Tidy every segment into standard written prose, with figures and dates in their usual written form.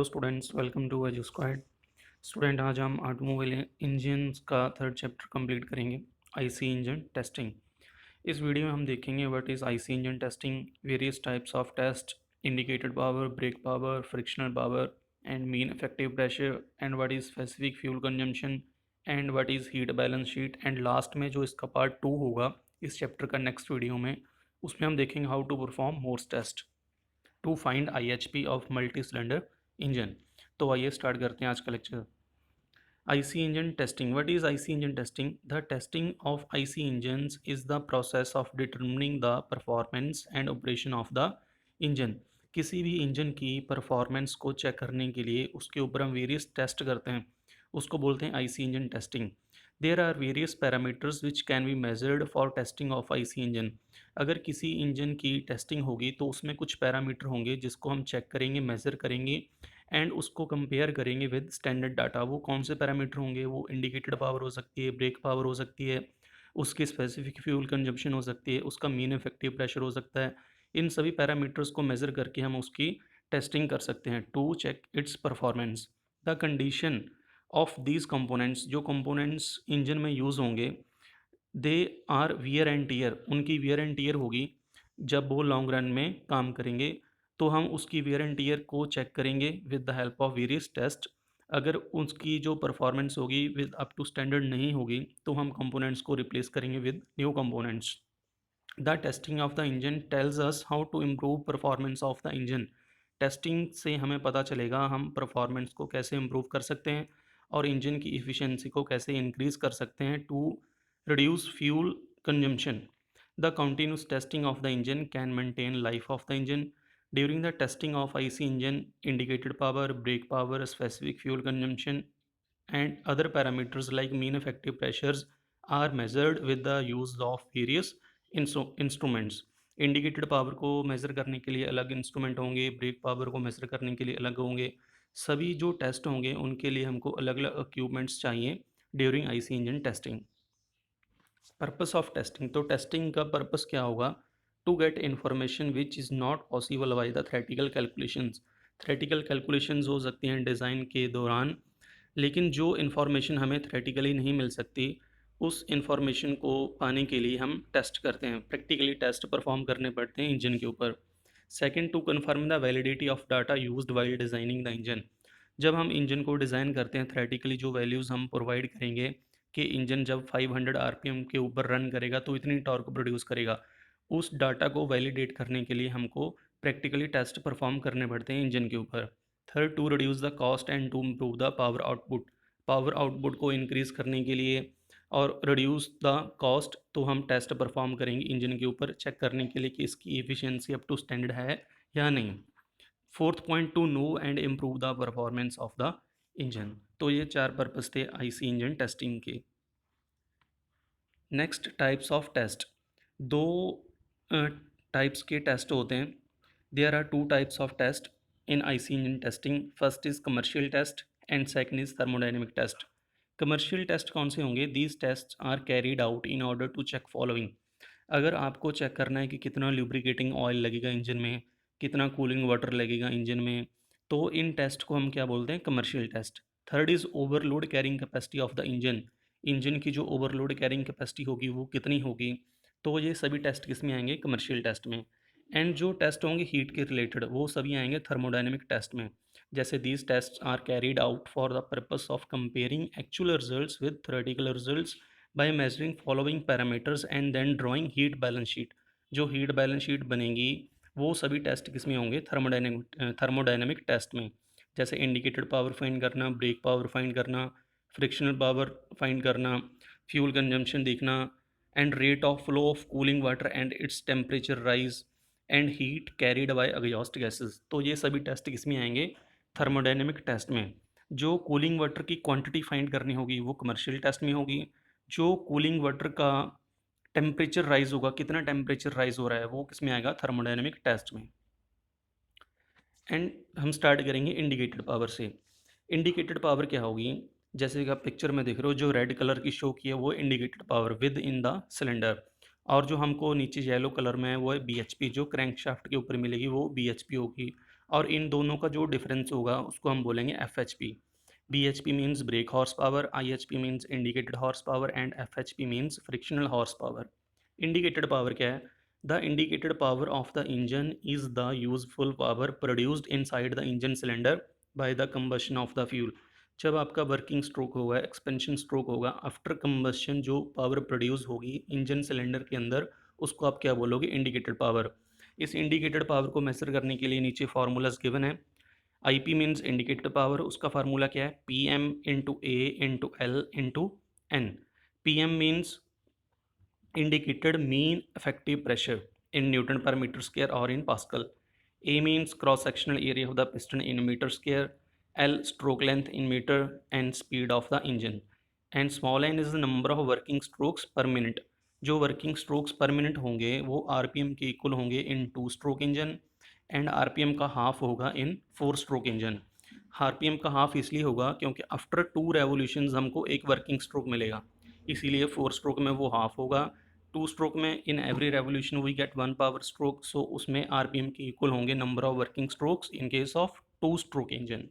Hello students, welcome to Edu squad. Student, आज हम automobile engines का थर्ड चैप्टर कंप्लीट करेंगे, आईसी इंजन टेस्टिंग। इस वीडियो में हम देखेंगे what is IC engine testing, various types of test, indicated power, brake power, frictional power and mean effective pressure, and what is specific fuel consumption, and what is heat balance sheet. And last में जो इसका part 2 होगा इस chapter का next video में, उसमें हम देखेंगे how to perform Morse test to find IHP of multi cylinder engine. तो आइए स्टार्ट करते हैं आज का lecture. IC engine testing. What is IC engine testing? The testing of IC engines is the process of determining the performance and operation of the engine. किसी भी engine की performance को चेक करने के लिए उसके ऊपर हम वेरियस टेस्ट करते हैं, उसको बोलते हैं IC engine testing. There are various parameters which can be measured for testing of IC engine. अगर किसी इंजन की टेस्टिंग होगी तो उसमें कुछ पैरामीटर होंगे जिसको हम चेक करेंगे, मेज़र करेंगे एंड उसको कंपेयर करेंगे विद स्टैंडर्ड डाटा। वो कौन से पैरामीटर होंगे? वो इंडिकेटेड पावर हो सकती है, ब्रेक पावर हो सकती है, उसकी स्पेसिफिक फ्यूल कंजप्शन हो सकती है, उसका मीन इफेक्टिव प्रेशर हो सकता है। इन सभी पैरामीटर्स को मेज़र करके हम उसकी टेस्टिंग कर सकते हैं to check its performance. The condition of these components, जो कंपोनेंट्स इंजन में यूज़ होंगे, they are wear and tear, उनकी वियर एंड टीयर होगी जब वो लॉन्ग रन में काम करेंगे, तो हम उसकी वियर एंड टीयर को चेक करेंगे with the help of various test. अगर उसकी जो परफॉर्मेंस होगी विद अप टू स्टैंडर्ड नहीं होगी तो हम कंपोनेंट्स को रिप्लेस करेंगे with new components. The testing of the engine tells us how to improve performance of the engine. Testing से हमें पता चलेगा हम परफॉर्मेंस को कैसे इम्प्रूव कर सकते हैं और इंजन की इफ़िशियंसी को कैसे इंक्रीज़ कर सकते हैं to reduce fuel consumption. The continuous testing of the engine can maintain life of the engine. During the testing of IC engine, indicated power, brake power, specific fuel consumption, and other parameters like mean effective pressures are measured with the use of various instruments. Indicated power को measure करने के लिए अलग instrument होंगे, break power को measure करने के लिए अलग होंगे। सभी जो टेस्ट होंगे उनके लिए हमको अलग अलग इक्विपमेंट्स चाहिए during IC engine testing. Purpose of testing, तो टेस्टिंग का पर्पस क्या होगा? To get information which is not possible by the theoretical calculations. Theoretical calculations हो सकती हैं डिज़ाइन के दौरान, लेकिन जो इन्फॉर्मेशन हमें थ्रेटिकली नहीं मिल सकती उस इन्फॉर्मेशन को पाने के लिए हम टेस्ट करते हैं, प्रैक्टिकली टेस्ट परफॉर्म करने पड़ते हैं इंजन के ऊपर। Second, to confirm the validity of data used while designing the engine. जब हम इंजन को डिज़ाइन करते हैं, थ्रेटिकली जो वैल्यूज़ हम प्रोवाइड करेंगे कि इंजन जब 500 आरपीएम के ऊपर रन करेगा तो इतनी टॉर्क प्रोड्यूस करेगा, उस डाटा को वैलिडेट करने के लिए हमको प्रैक्टिकली टेस्ट परफॉर्म करने पड़ते हैं इंजन के ऊपर। Third, to reduce the cost and to improve the power output. Power output को इंक्रीज़ करने के लिए और रिड्यूस द कॉस्ट, तो हम टेस्ट परफॉर्म करेंगे इंजन के ऊपर चेक करने के लिए कि इसकी एफिशिएंसी अप टू स्टैंडर्ड है या नहीं। Fourth point, to know and improve the performance of the engine. तो ये चार पर्पस थे आईसी इंजन टेस्टिंग के। Next, types of test. दो टाइप्स के टेस्ट होते हैं। There are two types of test in IC engine testing. First is commercial test and second is thermodynamic test. Commercial test कौन से होंगे? These test are carried out in order to check following. अगर आपको check करना है कि कितना lubricating oil लगेगा इंजन में, कितना कूलिंग वाटर लगेगा इंजन में, तो इन टेस्ट को हम क्या बोलते हैं? Commercial test. Third is overload carrying capacity of the engine. Engine की जो ओवरलोड कैरिंग कैपेसिटी होगी वो कितनी होगी, तो ये सभी टेस्ट किस में आएंगे? कमर्शियल टेस्ट में। एंड जो टेस्ट होंगे हीट के रिलेटेड वो सभी आएंगे थर्मोडाइनमिक टेस्ट में। जैसे these test are carried out for the purpose of comparing actual results with theoretical results by measuring following parameters and then drawing heat balance sheet. जो हीट बैलेंस शीट बनेगी वो सभी test किस में होंगे? Thermodynamic test में। जैसे indicated power find करना, ब्रेक पावर फाइंड करना, फ्रिक्शनल पावर फाइंड करना, फ्यूल कंजम्पशन देखना, and rate of flow of cooling water and its temperature rise and heat carried bye exhaust gases. तो ये सभी टेस्ट किस में आएंगे? थर्मोडाइनमिक टेस्ट में। जो कूलिंग वाटर की क्वांटिटी फाइंड करनी होगी वो कमर्शियल टेस्ट में होगी। जो कूलिंग वाटर का टेम्परेचर राइज होगा, कितना टेम्परेचर राइज हो रहा है, वो किस में आएगा? थर्मोडाइनमिक टेस्ट में। एंड हम स्टार्ट करेंगे इंडिकेटेड पावर से। इंडिकेटेड पावर क्या होगी? जैसे कि आप पिक्चर में देख रहे हो, जो रेड कलर की शो की है वो indicated power with in the cylinder, और जो हमको नीचे येलो कलर में है वो है BHP, जो क्रैंक शाफ्ट के ऊपर मिलेगी वो BHP होगी। और इन दोनों का जो डिफरेंस होगा उसको हम बोलेंगे FHP। BHP means break horse power, IHP means indicated horse power and FHP means frictional horse power. Indicated power क्या है? The indicated power of the engine is the useful power produced inside the engine cylinder by the combustion of the fuel. जब आपका working stroke होगा, expansion stroke होगा, after combustion जो power produce होगी engine cylinder के अंदर, उसको आप क्या बोलोगे? Indicated power. इस इंडिकेटेड पावर को मेजर करने के लिए नीचे फार्मूलाज गिवन है। IP मीन्स इंडिकेटेड पावर, उसका फार्मूला क्या है? PM into A into L into N। PM means indicated mean effective pressure in Newton per meter square or in Pascal. A means cross sectional area of the piston in meter square. L stroke length in meter and speed of the engine. And small n is the number of working strokes per minute. जो working strokes पर minute होंगे वो RPM के equal होंगे इन 2 stroke engine and RPM का half होगा इन 4 stroke engine. RPM का half इसलिए होगा क्योंकि आफ्टर 2 रेवोल्यूशंस हमको एक वर्किंग स्ट्रोक मिलेगा, इसीलिए 4 स्ट्रोक में वो हाफ होगा। 2 स्ट्रोक में in every revolution we get 1 power stroke, so उसमें RPM के इक्वल होंगे number of working strokes in case of 2 stroke engine.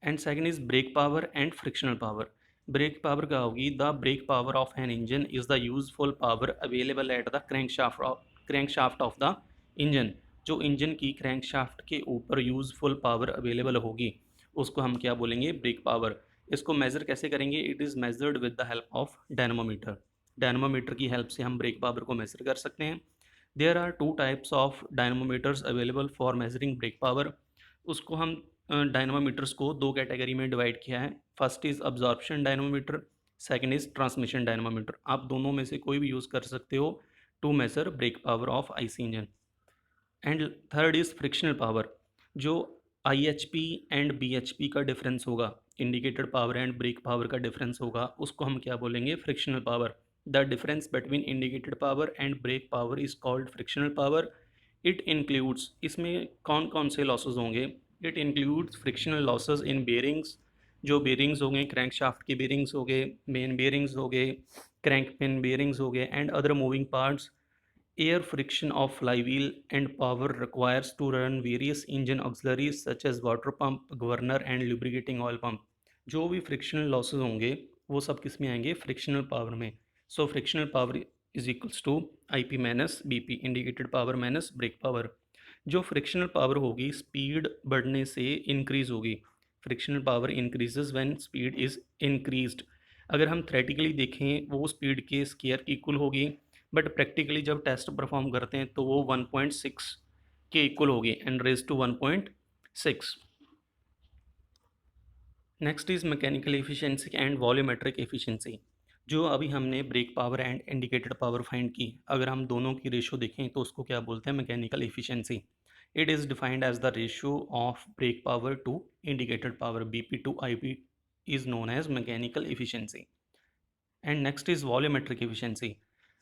And second is brake power and frictional power. Brake power क्या होगी? The brake power of an engine is the useful power available at the crankshaft of the engine. जो engine की crankshaft के ऊपर useful power available होगी उसको हम क्या बोलेंगे? Break power. इसको मेजर कैसे करेंगे? It is measured with the help of dynamometer. Dynamometer की हेल्प से हम ब्रेक पावर को मेजर कर सकते हैं। There are 2 types of dynamometers available for measuring brake power. उसको हम डायनामोमीटर्स को 2 कैटेगरी में डिवाइड किया है। First is absorption dynamometer, second is transmission dynamometer. आप दोनों में से कोई भी यूज़ कर सकते हो to measure brake power of IC engine. And third is frictional power. जो IHP एंड BHP का डिफरेंस होगा, indicated power and brake power का डिफरेंस होगा, उसको हम क्या बोलेंगे? Frictional power. The difference between indicated power and brake power is called frictional power. It includes, इसमें कौन कौन से लॉसेज होंगे? It includes frictional losses in bearings. जो बेरिंग्स हो गए, क्रैंक शाफ्ट के बेरिंग्स हो गए, मेन बेरिंग्स हो गए, क्रैंक पिन बेरिंग्स हो गए and other moving parts. Air friction of flywheel and power requires to run various engine auxiliaries such as water pump, governor and lubricating oil pump। जो भी frictional losses होंगे वो सब किस में आएंगे? फ्रिक्शनल पावर में। So frictional power is equals to IP minus BP, indicated power minus brake power. जो फ्रिक्शनल पावर होगी स्पीड बढ़ने से इंक्रीज होगी। Frictional power increases when speed is increased. अगर हम थ्योरेटिकली देखें वो स्पीड के स्केयर की इक्वल होगी, बट प्रैक्टिकली जब टेस्ट परफॉर्म करते हैं तो वो 1.6 के इक्वल होगी, and raise to 1.6। Next is mechanical efficiency and volumetric efficiency. जो अभी हमने brake power and indicated power find की, अगर हम दोनों की रेशो देखें तो उसको क्या बोलते हैं? Mechanical efficiency. It is defined as the ratio of brake power to indicated power, BP to IP is known as mechanical efficiency. And next is volumetric efficiency.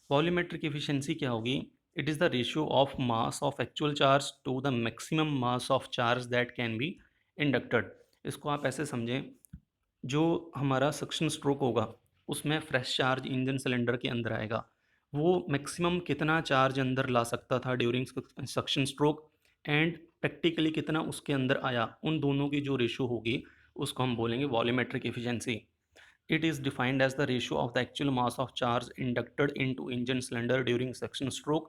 Volumetric efficiency क्या होगी? It is the ratio of mass of actual charge to the maximum mass of charge that can be inducted. इसको आप ऐसे समझें, जो हमारा suction stroke होगा उसमें फ्रेश चार्ज इंजन सिलेंडर के अंदर आएगा, वो मैक्सिमम कितना चार्ज अंदर ला सकता था during suction stroke, and practically कितना उसके अंदर आया, उन दोनों की जो रेशो होगी उसको हम बोलेंगे volumetric efficiency. It is defined as the ratio of the actual mass of charge inducted into engine cylinder during suction stroke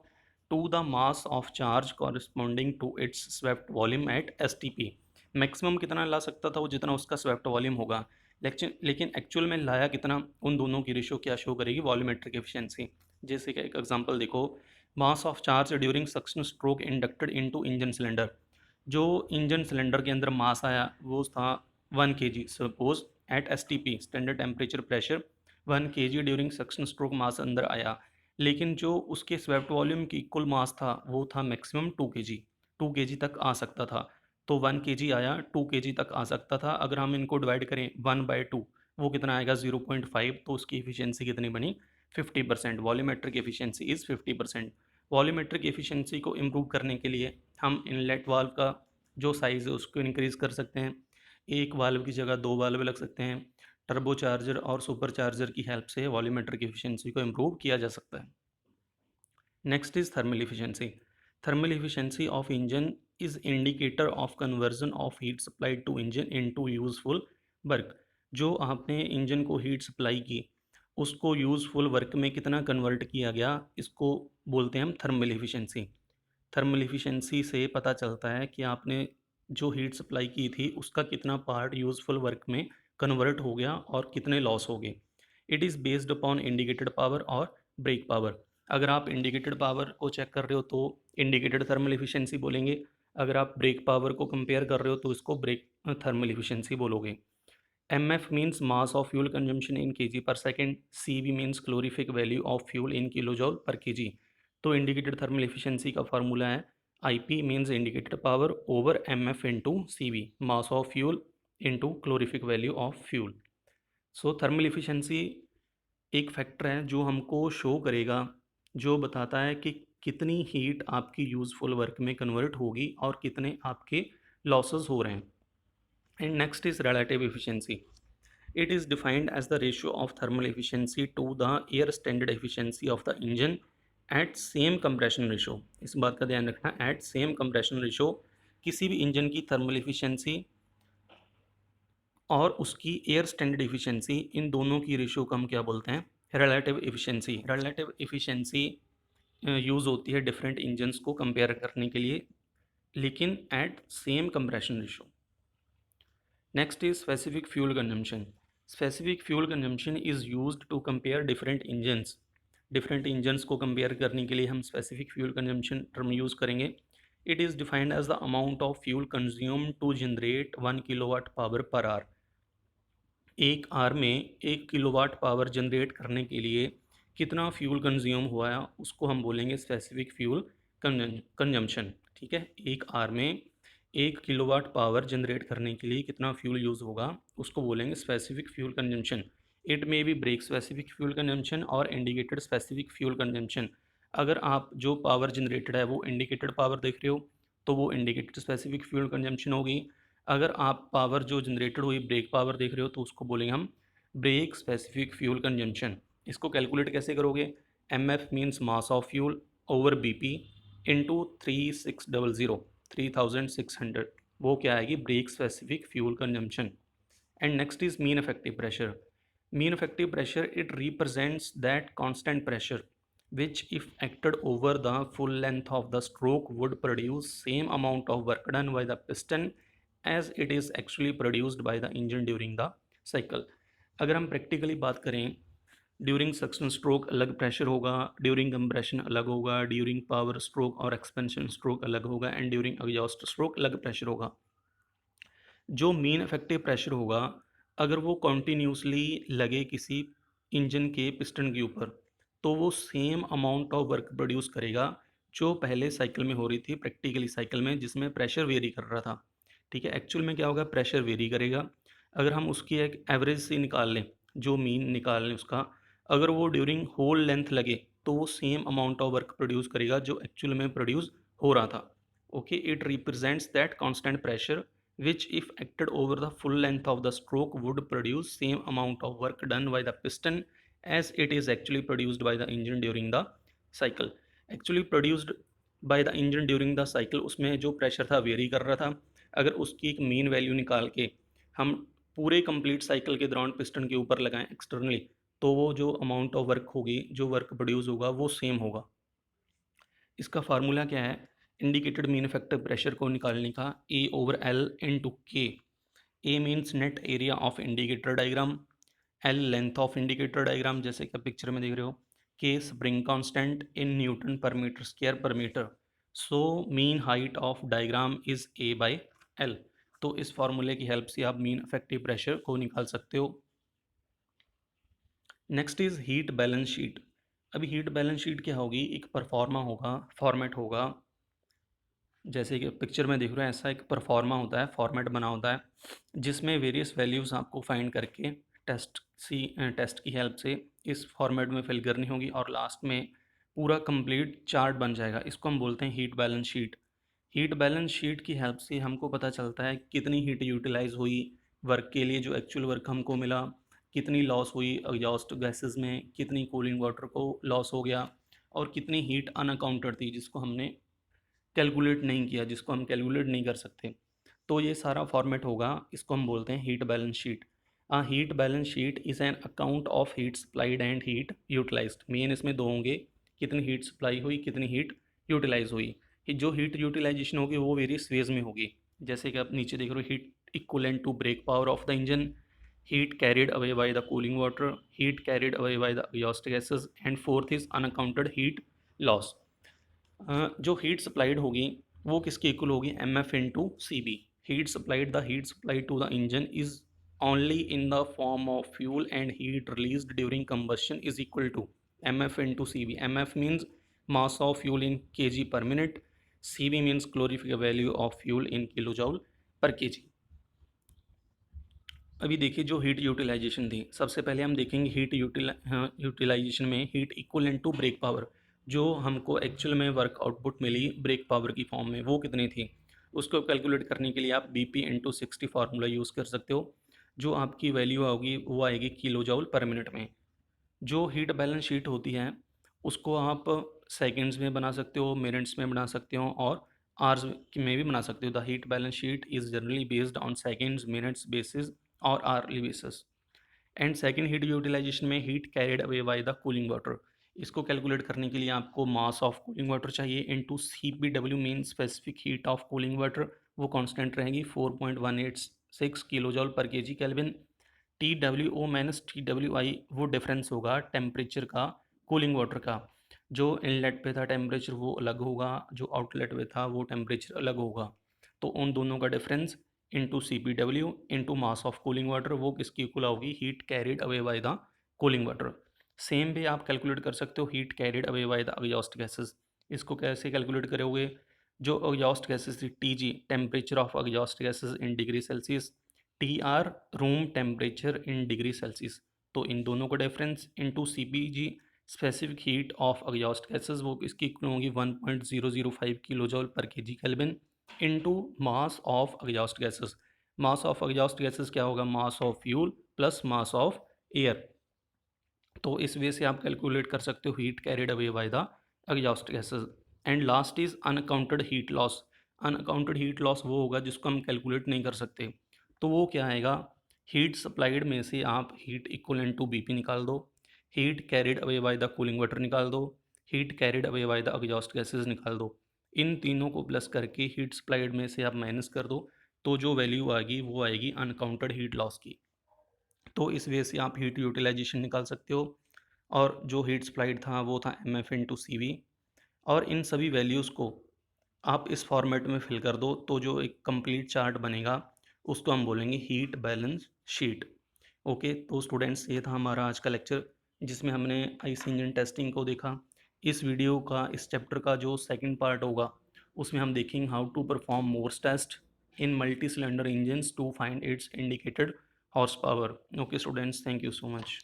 to the mass of charge corresponding to its swept volume at STP। Maximum कितना ला सकता था वो? जितना उसका swept volume होगा। लेकिन actual में लाया कितना, उन दोनों की रेशो क्या शो करेगी? Volumetric efficiency. जैसे कि एक एग्जांपल देखो, mass of charge during suction stroke inducted into engine cylinder. जो इंजन सिलेंडर के अंदर मास आया वो था 1 kg। Suppose at STP standard temperature pressure 1 kg during suction stroke mass अंदर आया, लेकिन जो उसके स्वेप्ट वॉल्यूम की इक्वल मास था वो था मैक्सिमम 2 kg। 2 kg तक आ सकता था, तो 1 kg आया, 2 kg तक आ सकता था। अगर हम इनको डिवाइड करें 1/2, वो कितना आएगा? 0.5। तो उसकी एफिशिएंसी कितनी बनी? 50%। Volumetric efficiency is 50%। Volumetric efficiency को इम्प्रूव करने के लिए हम इनलेट वाल्व का जो साइज़ है उसको इंक्रीज़ कर सकते हैं। एक वाल्व की जगह 2 वाल्व लग सकते हैं। टर्बो चार्जर और सुपर चार्जर की हेल्प से वॉल्यूमेट्रिक एफिशिएंसी को इम्प्रूव किया जा सकता है। Next is thermal efficiency. Thermal efficiency of engine is indicator of conversion of heat supply to engine into useful work. जो आपने इंजन को हीट सप्लाई की उसको यूजफुल वर्क में कितना कन्वर्ट किया गया, इसको बोलते हैं हम थर्मल एफिशिएंसी। थर्मल एफिशिएंसी से पता चलता है कि आपने जो हीट सप्लाई की थी उसका कितना पार्ट यूजफुल वर्क में कन्वर्ट हो गया और कितने लॉस हो गए। It is based upon indicated power और ब्रेक पावर। अगर आप इंडिकेटेड पावर को चेक कर रहे हो तो इंडिकेटेड थर्मल एफिशिएंसी बोलेंगे, अगर आप ब्रेक पावर को कंपेयर कर रहे हो तो इसको ब्रेक थर्मल एफिशिएंसी बोलोगे। MF means mass of fuel consumption in kg per second, CV means calorific value of fuel in kilojoule per kg। तो इंडिकेटेड थर्मल एफिशिएंसी का फार्मूला है IP means indicated power over MF into CV, mass of fuel into calorific value of fuel. So thermal efficiency एक factor है जो हमको show करेगा, जो बताता है कि कितनी हीट आपकी यूजफुल वर्क में कन्वर्ट होगी और कितने आपके लॉसेस हो रहे हैं। And next is relative efficiency. It is defined as the ratio of thermal efficiency to the air standard efficiency of the engine at same compression ratio। इस बात का ध्यान रखना, at same compression ratio किसी भी इंजन की thermal efficiency और उसकी एयर स्टैंडर्ड एफिशिएंसी, इन दोनों की रेशियो को हम क्या बोलते हैं, relative efficiency. Relative efficiency use होती है डिफरेंट इंजन्स को कंपेयर करने के लिए, लेकिन at same compression ratio. Next is specific fuel consumption. Specific fuel consumption is used to compare different engines. Different engines को compare करने के लिए हम specific fuel consumption term use करेंगे। It is defined as the amount of fuel consumed to generate 1 kilowatt power per hour। एक our में 1 kilowatt power generate करने के लिए कितना फ्यूल कंज्यूम हुआ है उसको हम बोलेंगे स्पेसिफिक फ्यूल कंजम्पशन। ठीक है, एक आवर में 1 किलोवाट पावर जनरेट करने के लिए कितना फ्यूल यूज़ होगा उसको बोलेंगे specific fuel consumption. It may be brake specific fuel consumption और इंडिकेटेड स्पेसिफिक फ्यूल कंजम्पशन। अगर आप जो पावर जनरेटेड है वो इंडिकेटेड पावर देख रहे हो तो वो इंडिकेटेड स्पेसिफिक फ्यूल कंजम्पशन होगी। अगर आप पावर जो जनरेटेड हुई ब्रेक पावर देख रहे हो तो उसको बोलेंगे हम ब्रेक स्पेसिफिक फ्यूल कंजम्पशन। इसको कैलकुलेट कैसे करोगे, MF means mass of fuel over BP into 3600, वो क्या आएगी, brake specific fuel consumption. And next is mean effective pressure. Mean effective pressure it represents that constant pressure which if acted over the full length of the stroke would produce same amount of work done by the piston as it is actually produced by the engine during the cycle। अगर हम practically बात करें, during suction stroke अलग pressure होगा, during compression अलग होगा, during power stroke और expansion stroke अलग होगा, एंड ड्यूरिंग एग्जॉस्ट स्ट्रोक अलग प्रेशर होगा। जो मीन इफेक्टिव प्रेशर होगा अगर वो कॉन्टीन्यूसली लगे किसी इंजन के पिस्टन के ऊपर तो वो same amount of work produce करेगा जो पहले साइकिल में हो रही थी, प्रैक्टिकली साइकिल में जिसमें प्रेशर वेरी कर रहा था। ठीक है, एक्चुअल में क्या होगा, प्रेशर वेरी करेगा। अगर हम उसकी एक एवरेज से निकाल लें, जो मीन निकाल लें उसका, अगर वो ड्यूरिंग होल लेंथ लगे तो वो same amount of work produce करेगा जो एक्चुअल में प्रोड्यूस हो रहा था। Okay, it represents that constant pressure which if acted over the full length of the stroke would produce same amount of work done by the piston as it is actually produced by the engine during the cycle। actually produced by the engine during the cycle उसमें जो pressure था very कर रहा था। अगर उसकी एक mean value निकाल के हम पूरे कंप्लीट साइकिल के दौरान पिस्टन के ऊपर लगाएं एक्सटर्नली तो वो जो अमाउंट ऑफ वर्क होगी, जो वर्क प्रोड्यूस होगा वो सेम होगा। इसका फार्मूला क्या है, इंडिकेटेड मीन इफेक्टिव प्रेशर को निकालने का A over L into k. A means net area of indicator diagram, L length of indicator diagram जैसे कि पिक्चर में देख रहे हो, k spring constant in newton per metre square per metre. So mean height of diagram is A/L। तो इस फार्मूले की हेल्प से आप मीन इफेक्टिव प्रेशर को निकाल सकते हो। Next is heat balance sheet. अभी हीट बैलेंस शीट क्या होगी, एक परफॉर्मा होगा, फॉर्मेट होगा, जैसे कि पिक्चर में देख रहे हैं ऐसा एक परफॉर्मा होता है, फॉर्मेट बना होता है जिसमें वेरियस वैल्यूज़ आपको फाइंड करके टेस्ट की हेल्प से इस फॉर्मेट में फिल करनी होगी और लास्ट में पूरा कंप्लीट चार्ट बन जाएगा। इसको हम बोलते हैं heat balance sheet. Heat balance sheet की हेल्प से हमको पता चलता है कितनी हीट यूटिलाइज हुई वर्क के लिए, जो एक्चुअल वर्क हमको मिला, कितनी लॉस हुई एग्जॉस्ट गैसेस में, कितनी कूलिंग वाटर को लॉस हो गया और कितनी हीट अनअकाउंटेड थी जिसको हमने कैलकुलेट नहीं किया, जिसको हम कैलकुलेट नहीं कर सकते, तो ये सारा फॉर्मेट होगा, इसको हम बोलते हैं heat balance sheet. Heat balance sheet is an account of heat supplied and heat utilized. Main इसमें दो होंगे, कितनी हीट सप्लाई हुई, कितनी हीट यूटिलाइज हुई। जो हीट यूटिलाइजेशन होगी वो वेरियस फेज में होगी, जैसे कि आप नीचे देख रहे हो, heat equivalent to brake power of the engine, heat carried away by the cooling water, heat carried away by the exhaust gases, and fourth is unaccounted heat loss। जो हीट सप्लाइड होगी वो किसकी इक्वल होगी, M F into C B. Heat supplied, the heat supplied to the engine is only in the form of fuel and heat released during combustion is equal to mf into cv। mf means mass of fuel in kg per minute, cv means calorific value of fuel in kilojoule per kg। अभी देखिए जो heat utilisation थी, सबसे पहले हम देखेंगे heat utilization में heat equivalent to brake power. जो हमको एक्चुअल में वर्क आउटपुट मिली ब्रेक पावर की फॉर्म में वो कितनी थी, उसको कैलकुलेट करने के लिए आप B P into 60 formula use कर सकते हो। जो आपकी वैल्यू होगी वो आएगी किलो जॉल पर मिनट में। जो हीट बैलेंस शीट होती है उसको आप सेकेंड्स में बना सकते हो, मिनट्स में बना सकते हो और आवर्स में भी बना सकते हो। The heat balance sheet is generally based on seconds, minutes basis और hourly basis. And second heat utilization में heat carried away by the cooling water. इसको कैलकुलेट करने के लिए आपको मास ऑफ कूलिंग वाटर चाहिए into C P W mean specific heat of cooling water, वो constant रहेगी 4.186 kilo joule per k g kelvin. T W O minus T W I वो difference होगा टेम्परेचर का कूलिंग वाटर का। जो inlet पे था टेम्परेचर वो अलग होगा, जो आउटलेट पे था वो टेम्परेचर अलग होगा। तो उन दोनों का difference into C P W into mass of cooling water, वो किसकी इक्वल होगी, heat carried away by the cooling water. Same way आप कैलकुलेट कर सकते हो heat carried away by the exhaust gases. इसको कैसे कैलकुलेट करोगे, जो एग्जॉस्ट गैसेस थी T G temperature of exhaust gases in degree Celsius, T R room temperature in degree Celsius. तो इन दोनों का difference into C P G specific heat of exhaust gases, वो इसकी इक्वल होगी 1.005 kilo joule per k g kelvin into mass of exhaust gases. Mass of exhaust gases क्या होगा, mass of fuel plus mass of air. तो इस way से आप calculate कर सकते हो heat carried away by the exhaust gases. And last is unaccounted heat loss. Unaccounted heat loss वो होगा जिसको हम कैलकुलेट नहीं कर सकते। तो वो क्या आएगा, हीट सप्लाइड में से आप हीट इक्वलेंट टू बीपी निकाल दो, heat carried away by the cooling water निकाल दो, heat carried away by the exhaust gases निकाल दो। इन तीनों को प्लस करके हीट सप्लाइड में से आप माइनस कर दो, तो जो वैल्यू आएगी वो आएगी अनकाउंटेड हीट लॉस की। तो इस वे से आप हीट यूटिलाइजेशन निकाल सकते हो। और जो हीट सप्लाइड था वो था M F into C V. और इन सभी वैल्यूज़ को आप इस फॉर्मेट में फिल कर दो, तो जो एक कंप्लीट चार्ट बनेगा उसको हम बोलेंगे हीट बैलेंस शीट। ओके, तो स्टूडेंट्स ये था हमारा आज का लेक्चर जिसमें हमने आईसी इंजन टेस्टिंग को देखा। इस वीडियो का, इस चैप्टर का जो सेकंड पार्ट होगा उसमें हम देखेंगे how to perform Morse test in multi cylinder engines to find its indicated horse power. Okay students, thank you so much.